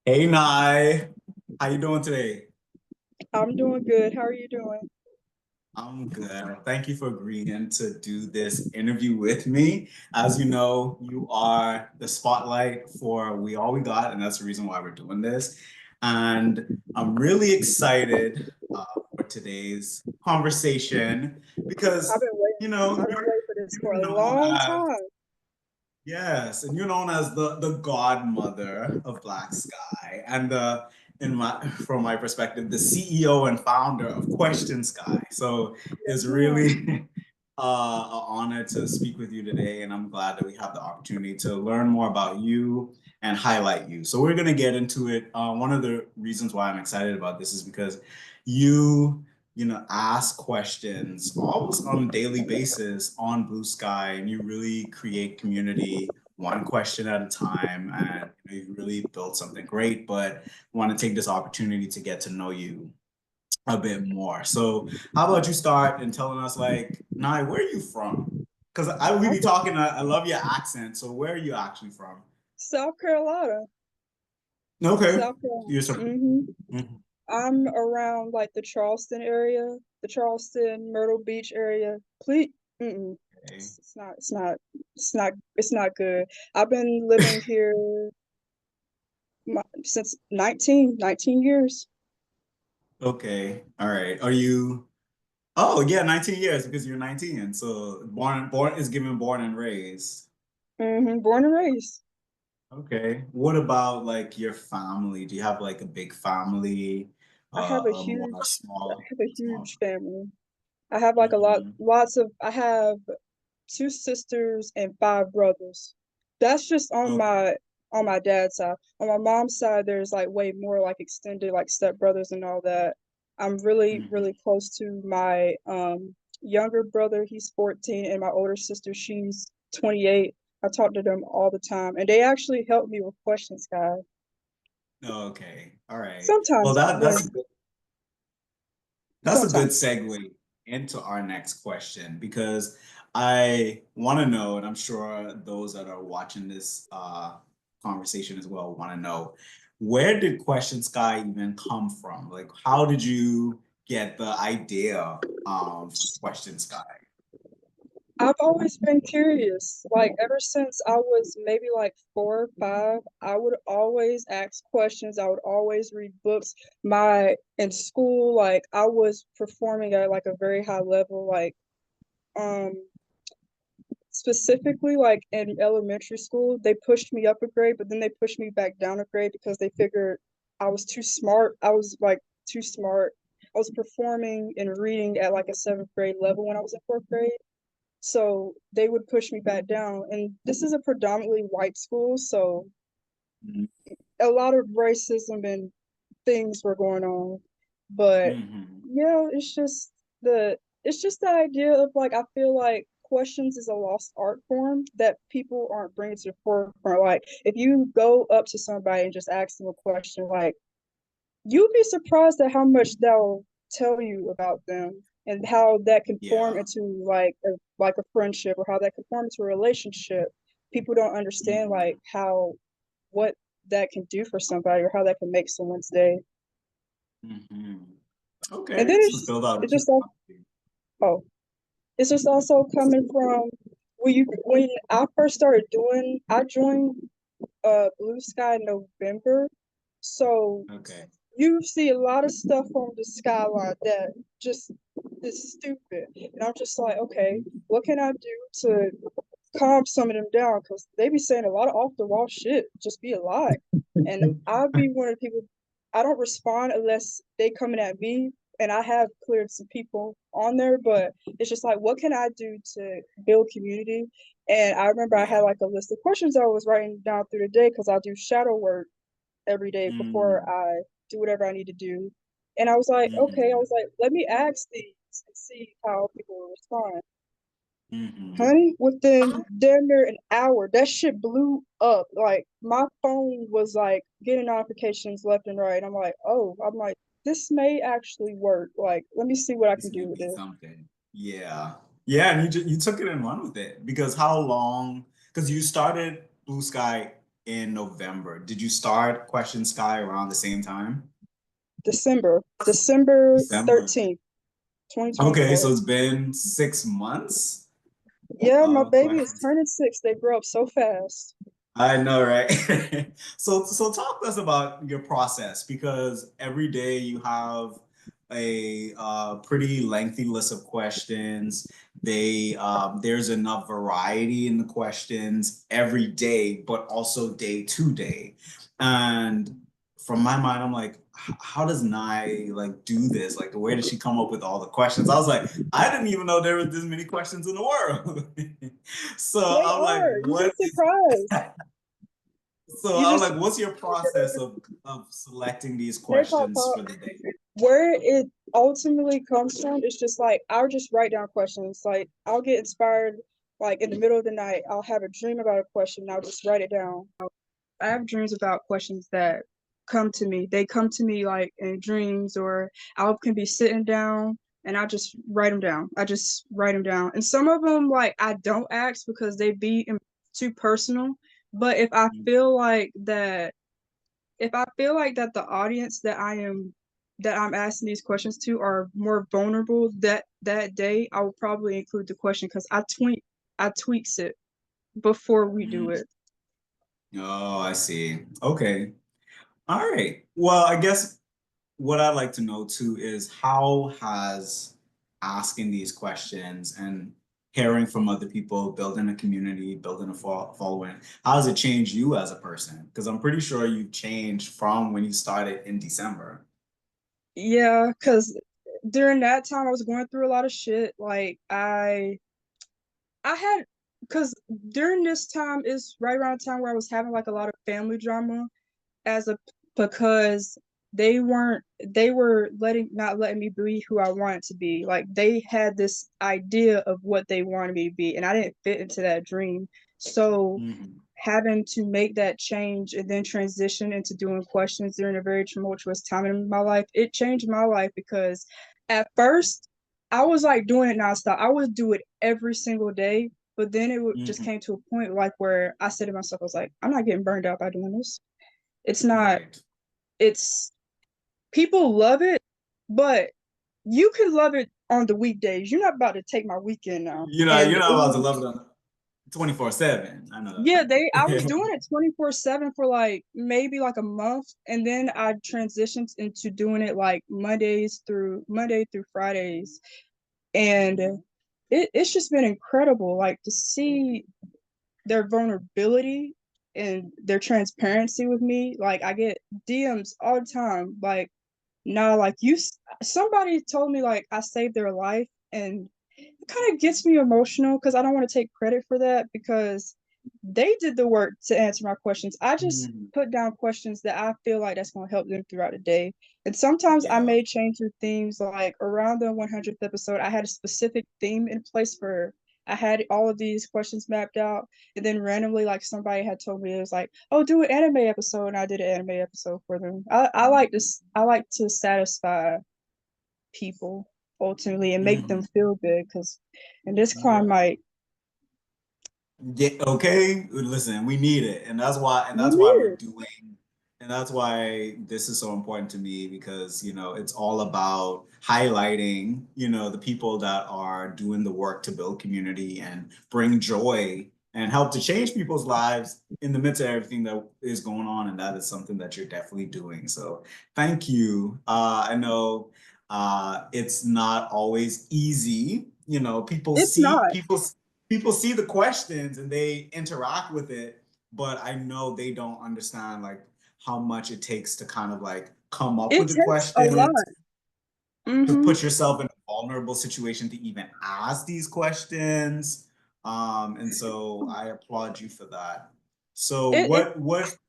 Hey Nye, how you doing today? I'm doing good. How are you doing? I'm good. Thank you for agreeing to do this interview with me. As you know, you are the spotlight for We All We Got, and that's the reason why we're doing this. And I'm really excited for today's conversation I've because, been waiting. you know, I've been waiting for this for you're a known long as time. Yes, and you're known as the godmother of BlackSky and the in my from my perspective, the CEO and founder of QuestionSky. So it's Yes, ma'am. really an honor to speak with you today, and I'm glad that we have the opportunity to learn more about you and highlight you. So we're gonna get into it. One of the reasons why I'm excited about this is because you ask questions almost on a daily basis on Blue Sky, and you really create community one question at a time, and you really built something great. But want to take this opportunity to get to know you a bit more. So, how about you start and telling us, like, Nye, where are you from? Because I we I'm be from talking. I love your accent. So, where are you actually from? South Carolina. Okay, South Carolina. you're from. Mhm. I'm around like the Charleston area, the Charleston, Myrtle Beach area. Please, mm-mm. Okay. It's not. It's not. It's not. It's not good. I've been living here since 19 years. Okay. All right. Are you? Oh, yeah, 19 years because you're 19. So born is given born and raised. Born and raised. Okay. What about like your family? Do you have like a big family? I have a Or a huge. I small, have a small. huge family. I have like Hmm. I have two sisters and five brothers. That's just Okay. on my dad's side. On my mom's side, there's like way more like extended like stepbrothers and all that. I'm really, really Hmm. close to my younger brother, he's 14, and my older sister, she's 28. I talk to them all the time, and they actually help me with questions, guys. Okay. All right. Well, Sometimes when that's a good sometimes. segue into our next question because I want to know, and I'm sure those that are watching this conversation as well want to know, where did Question Sky even come from? Like, how did you get the idea for Question Sky? I've always been curious. Like ever since I was maybe like 4 or 5, I would always ask questions. I would always read books. My in school, like I was performing at like a very high level, like um specifically like in elementary school, they pushed me up a grade, but then they pushed me back down a grade because they figured I was too smart. I was like too smart. I was performing and reading at like a seventh grade level when I was in fourth grade. So they would push me back down. And this is a predominantly white school, so a lot of racism and things were going on. But Mm-hmm. yeah, it's just the idea of like I feel like questions is a lost art form that people aren't bringing to the forefront. Like if you go up to somebody and just ask them a question, like you'd be surprised at how much they'll tell you about them and how that can form Yeah. into like a friendship or how that can form into a relationship. People don't understand Mm-hmm. like how what that can do for somebody or how that can make someone's day. Mm-hmm. And Okay. then So build out a it's just like curiosity. oh, it's just also coming from when I first started doing I joined Blue Sky in November. So Okay. you see a lot of stuff on the skyline that just is stupid. And I'm just like, okay, what can I do to calm some of them down? Because they be saying a lot of off the wall shit, just be a lie. And I'll be one of the people, I don't respond unless they coming at me. And I have cleared some people on there, but it's just like, what can I do to build community? And I remember I had Yeah. like a list of questions I was writing down through the day because I do shadow work every day before Mm-hmm. I do whatever I need to do. And I was like, okay, I was like, let me ask these and see how people will respond. Mm-hmm. Honey, within damn near an hour, that shit blew up. Like my phone was like getting notifications left and right. I'm like, oh, I'm like, this may actually work. Like, let me see what I can This do may with be this. something. Yeah. Yeah, and you took it and run with it because how long? Because you started Blue Sky. in November. Did you start Question Sky around the same time? December December. 13th, Okay, so 2024. it's been 6 months Yeah, my of baby is questions. turning 6. They grow up so fast. I know, right? So talk to us about your process because every day you have a pretty lengthy list of questions. There's enough variety in the questions every day, but also day to day. And from my mind, I'm like, how does Nye like do this? Like, where did she come up with all the questions? I was like, I didn't even know there were this many questions in the world. So They I'm like, are. You'd be what is surprised. so You I'm just like, what's your process of selecting these they pop questions up. for the day? Where it ultimately comes from, it's just like I'll just write down questions. Like I'll get inspired like in the middle of the night. I'll have a dream about a question and I'll just write it down. I have dreams about questions that come to me. They come to me like in dreams, or I can be sitting down and I just write them down. I just write them down. And some of them, like, I don't ask because they be too personal. But if I feel like that the audience that I'm asking these questions to are more vulnerable that day, I will probably include the question because I tweaks it before we do Mm. it. Oh, I see. Okay. All right. Well, I guess what I'd like to know too is how has asking these questions and hearing from other people, building a community, building a following, how has it changed you as a person? Because I'm pretty sure you've changed from when you started in December. Yeah, because during that time I was going through a lot of shit. Like I had because during this time is right around the time where I was having like a lot of family drama as a because they were not letting me be who I wanted to be. Like they had this idea of what they wanted me to be, and I didn't fit into that dream. So Mhm. having to make that change and then transition into doing questions during a very tumultuous time in my life, it changed my life because at first I was like doing it nonstop. I would do it every single day, but then just Mhm. came to a point like where I said to myself, I was like, I'm not getting burned out by doing this. It's not, Right. it's people love it, but you can love it on the weekdays. You're not about to take my weekend now. You're And not about to love it on 24/7. I know yeah, I was that. doing it 24/7 for like maybe like a month, and then I transitioned into doing it like Monday through Fridays. And it's just been incredible like to see their vulnerability and their transparency with me. Like I get DMs all the time like, no, like somebody told me like I saved their life, and it kind of gets me emotional because I don't want to take credit for that because they did the work to answer my questions. I just Mhm. put down questions that I feel like that's going to help them throughout the day. And sometimes I Yeah. may change the themes. Like around the 100th episode, I had a specific theme in place for. I had all of these questions mapped out, and then randomly, like somebody had told me it was like, "Oh, do an anime episode," and I did an anime episode for them. I like this. I like to satisfy people ultimately and make them Mhm. feel good because in this Yeah. climate Yeah, okay. Listen, we need it. And we that's why need we're it. doing and that's why this is so important to me because, it's all about highlighting, the people that are doing the work to build community and bring joy and help to change people's lives in the midst of everything that is going on. And that is something that you're definitely doing. So thank you. I know it's not always easy. It's not. People see the questions and they interact with it, but I know they don't understand like how much it takes to kind of like come up It with the takes a lot. questions, to Mm-hmm. put yourself in a vulnerable situation to even ask these questions. And so I applaud you for that. So It, it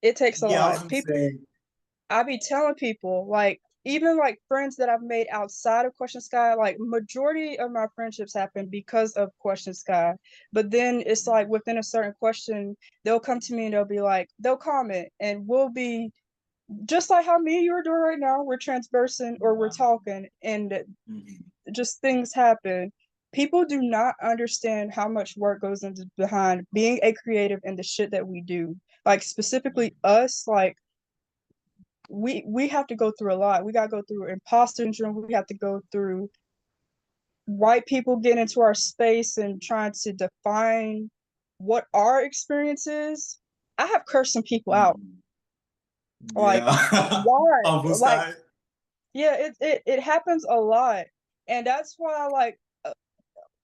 it takes a yeah, I was lot. gonna People, say, I be telling people, like, even like friends that I've made outside of Question Sky, like majority of my friendships happen because of Question Sky. But then it's like within a certain question, they'll come to me and they'll be like, they'll comment and we'll be just like how me and you are doing right now. We're transversing or we're talking and mhm. just things happen. people do not understand how much work goes into behind being a creative and the shit that we do. Like specifically us, like we have to go through a lot. We gotta go through imposter syndrome. We have to go through white people getting into our space and trying to define what our experience is. I have cursed some people out. Mhm. Like, Yeah. why? On Like, BlackSky? yeah, it happens a lot. And that's why like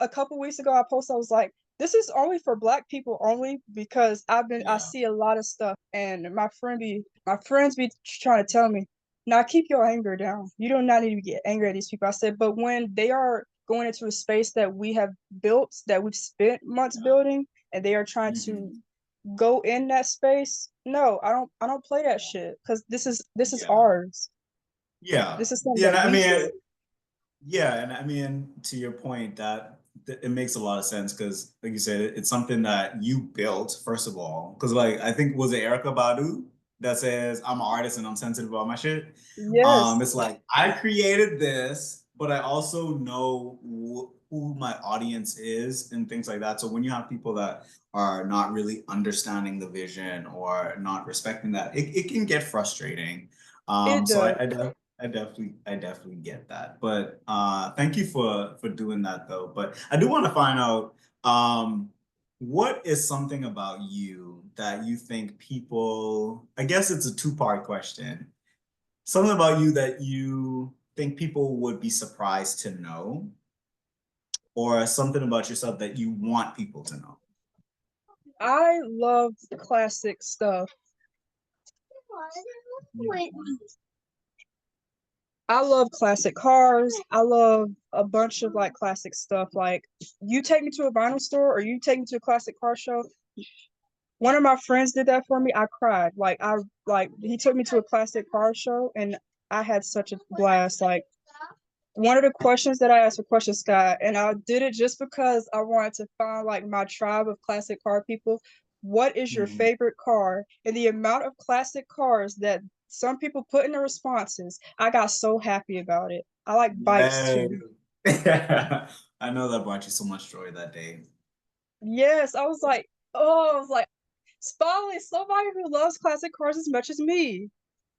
a couple weeks ago I posted, I was like, this is only for black people only because I Yeah. see a lot of stuff and my friends be trying to tell me, now keep your anger down. You do not need to get angry at these people. I said, but when they are going into a space that we have built, that we've spent months Yeah. building, and they are trying to Hmm. go in that space, no, I don't play that shit because this is Yeah. ours. Yeah. This is something Yeah. And that I we mean, built. yeah, and I mean, to your point, that it makes a lot of sense because, like you said, it's something that you built, first of all. Because, like, I think was it Erica Badu that says, "I'm an artist and I'm sensitive about my shit." Yes, It's like I created this, but I also know who my audience is and things like that. So when you have people that are not really understanding the vision or not respecting that, it can get frustrating. it So does. I definitely get that. But thank you for doing that though. But I do want to find out what is something about you that you think people, I guess it's a two-part question. Something about you that you think people would be surprised to know, or something about yourself that you want people to know. I love classic stuff. Mhm. I love classic cars. I love a bunch of like classic stuff. Like you take me to a vinyl store or you take me to a classic car show. One of my friends did that for me. I cried. Like he took me to a classic car show and I had such a blast. Like one of the questions that I asked for QuestionSky, and I did it just because I wanted to find like my tribe of classic car people. What is your Mhm. favorite car? And the amount of classic cars that some people put in the responses, I got so happy about it. I like bikes Yes. too. I know that brought you so much joy that day. Yes, I was like, oh, I was like, finally somebody who loves classic cars as much as me.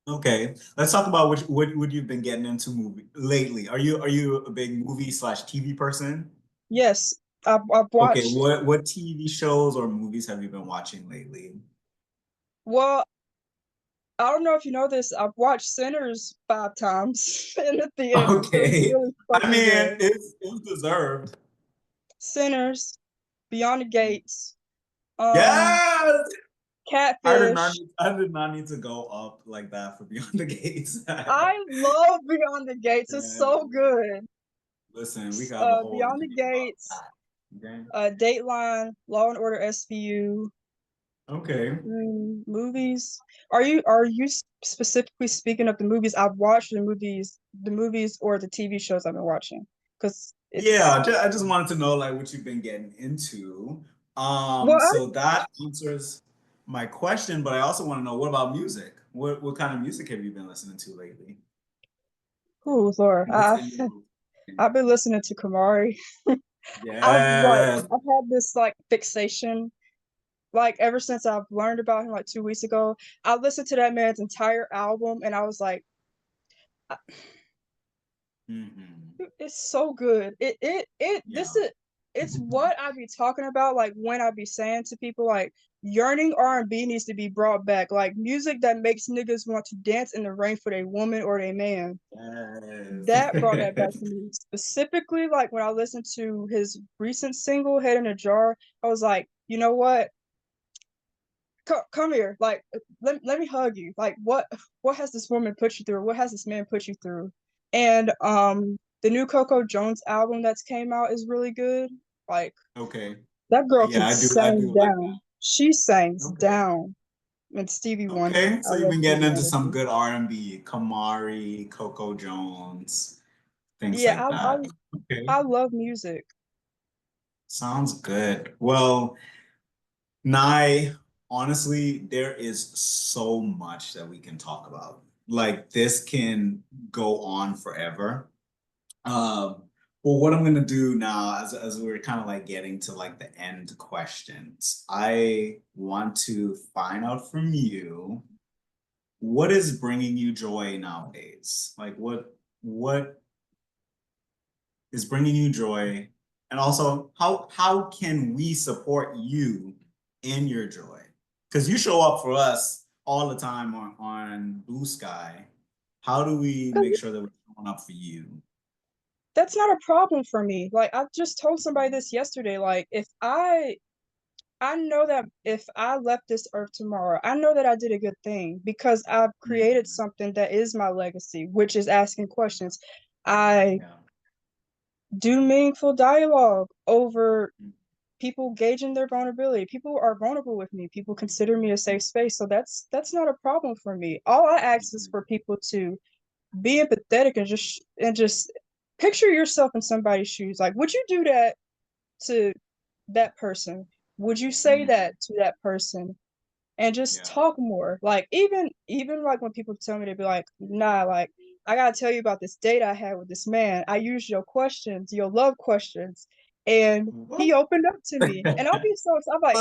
Okay, let's talk about what you've been getting into movie lately. Are you a big movie slash TV person? Yes, I've Okay, watched. what TV shows or movies have you been watching lately? Well, I don't know if you know this. I've watched Sinners 5 times in the theater. It was Okay, really I fucking mean good. it's deserved. Sinners, Beyond the Gates, um, Yes, Catfish. I did not need to go up like that for Beyond the Gates. I love Beyond the Gates. It's Yeah. so good. Listen, we could have a whole Beyond the interview about Gates, that. Okay. Dateline, Law and Order SVU, Okay. movies. Are you specifically speaking of the movies? I've watched the movies or the TV shows I've been watching because it's Yeah, I just wanted to know like what you've been getting into. well, So that answers my question, but I also want to know what about music? What kind of music have you been listening to lately? oh Lord, What's in your I've been listening to Kamari. Yes. I've had this like fixation like ever since I've learned about him like 2 weeks ago. I listened to that man's entire album and I was like, Hmm. it's so good. This Yeah. is it's what I be talking about like when I be saying to people like yearning R&B needs to be brought back. Like music that makes niggas want to dance in the rain for their woman or their man. Yes. That brought that back to me. Specifically, like when I listened to his recent single, Head in a Jar, I was like, you know what? Come here. Like let me hug you. Like what has this woman put you through? What has this man put you through? And the new Coco Jones album that's came out is really good. Like Okay. that girl Yeah, can I sing do like down. She sings that. Okay. down. And Stevie Wonder. Okay. I So you've love been getting Stevie into Wonder some too. good R&B, Kamari, Coco Jones, things Yeah, like that. Okay. I love music. Sounds good. Well, Nye, honestly, there is so much that we can talk about. Like this can go on forever. Um, Well, what I'm gonna do now, as we're kind of like getting to like the end questions, I want to find out from you what is bringing you joy nowadays? Like what is bringing you joy? And also, how can we support you in your joy? Because you show up for us all the time on Blue Sky. How do we 'Cause make sure that we're showing up for you? that's not a problem for me. Like I just told somebody this yesterday. Like if I know that if I left this earth tomorrow, I know that I did a good thing because I've created Mhm. something that is my legacy, which is asking questions. I Yeah. do meaningful dialogue over people gauging their vulnerability. People are vulnerable with me. People consider me a safe space. So that's not a problem for me. All I ask is Mhm. for people to be empathetic and just picture yourself in somebody's shoes. Like, would you do that to that person? Would you say Mhm. that to that person? And just Yeah. talk more. Like even like when people tell me to be like, nah, like I gotta tell you about this date I had with this man. I used your questions, your love questions, and What? he opened up to me. And I'll be so I'm like,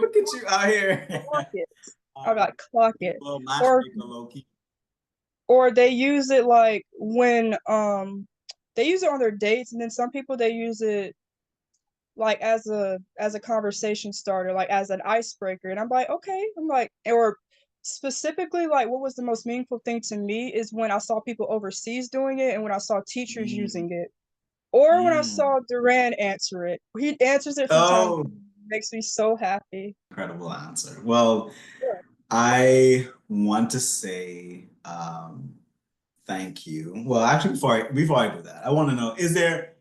Look at you out clock here. it. Uh, I'm like, clock a it. little Or matchmaker low key. or they use it like when they use it on their dates, and then some people they use it like as a conversation starter, like as an icebreaker. And I'm like, okay. I'm like, or specifically like what was the most meaningful thing to me is when I saw people overseas doing it and when I saw teachers Mm, using it. Or when I mm. saw Duran answer it. He answers it from time to Oh, time. Makes me so happy. incredible answer. Well, Yeah. I want to say thank you. Well, actually, before I do that, I want to know, is there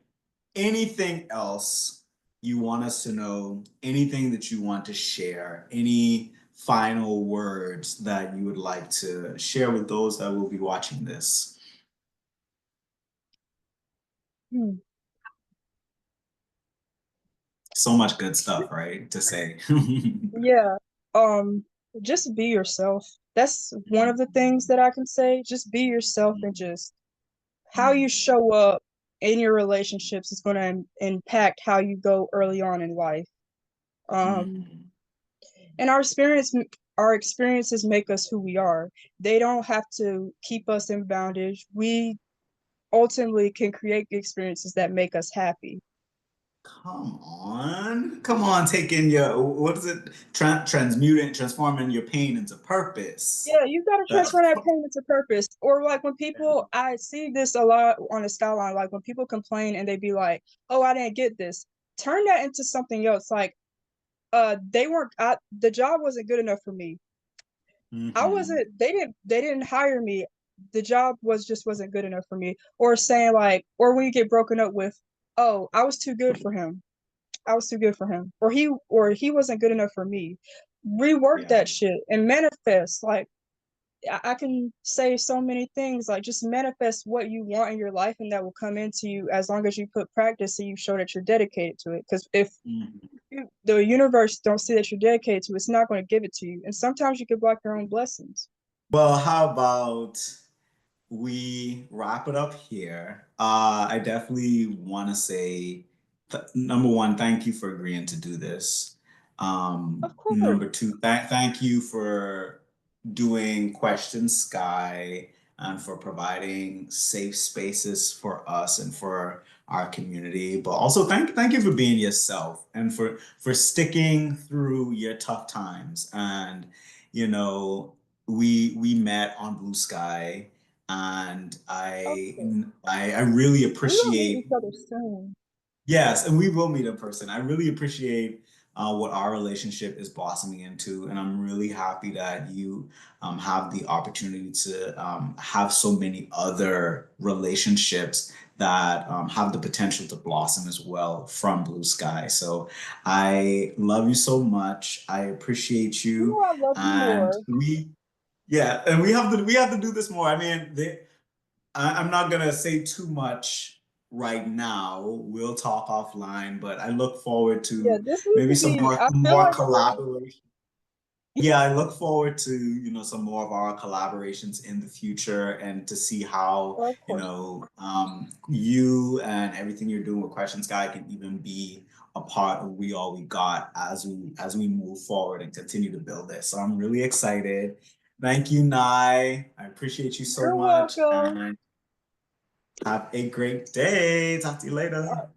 anything else you want us to know? Anything that you want to share? Any final words that you would like to share with those that will be watching this? Hmm. So much good stuff, right? To say. Yeah. Um, just be yourself. That's one of the things that I can say. Just be yourself and just how you show up in your relationships is going to impact how you go early on in life. Um, Mhm. and our experiences make us who we are. They don't have to keep us in bondage. We ultimately can create experiences that make us happy. Come on, taking your what is it? Transmuting, transforming your pain into purpose. Yeah, you gotta That, transfer that pain into purpose. Or like when people, I see this a lot on the skyline, like when people complain and they be like, "Oh, I didn't get this." Turn that into something else. Like, the job wasn't good enough for me. I hmm wasn't. They didn't hire me. The job was just wasn't good enough for me. Or saying like, or when you get broken up with, "Oh, I was too good for him. I was too good for him," or he wasn't good enough for me. Rework Yeah. that shit and manifest. Like I can say so many things, like just manifest what you want in your life and that will come into you as long as you put practice and you show that you're dedicated to it. Because if Mhm. the universe don't see that you're dedicated to it, it's not going to give it to you. And sometimes you can block your own blessings. Well, how about we wrap it up here? I definitely want to say, number one, thank you for agreeing to do this. Of course. Number two, thank you for doing Question Sky and for providing safe spaces for us and for our community. But also thank you for being yourself and for sticking through your tough times. And you know, we met on Blue Sky, and Okay. I really We will meet appreciate. each other soon. Yes, and we will meet in person. I really appreciate what our relationship is blossoming into, and I'm really happy that you have the opportunity to have so many other relationships that have the potential to blossom as well from Blue Sky. So I love you so much. I appreciate You you, know I love you and more. yeah, and we have to do this more. I mean, I'm not gonna say too much right now. We'll talk offline, but I look forward Yeah, to this needs maybe to some be, I feel more like collaboration. Yeah, I look forward to, some more of our collaborations in the future and to see how, Of course. you and everything you're doing with Question Sky can even be a part of We All We Got as we move forward and continue to build this. So I'm really excited. Thank you, Nai. I appreciate you so You're much welcome. and have a great day. Talk to you later.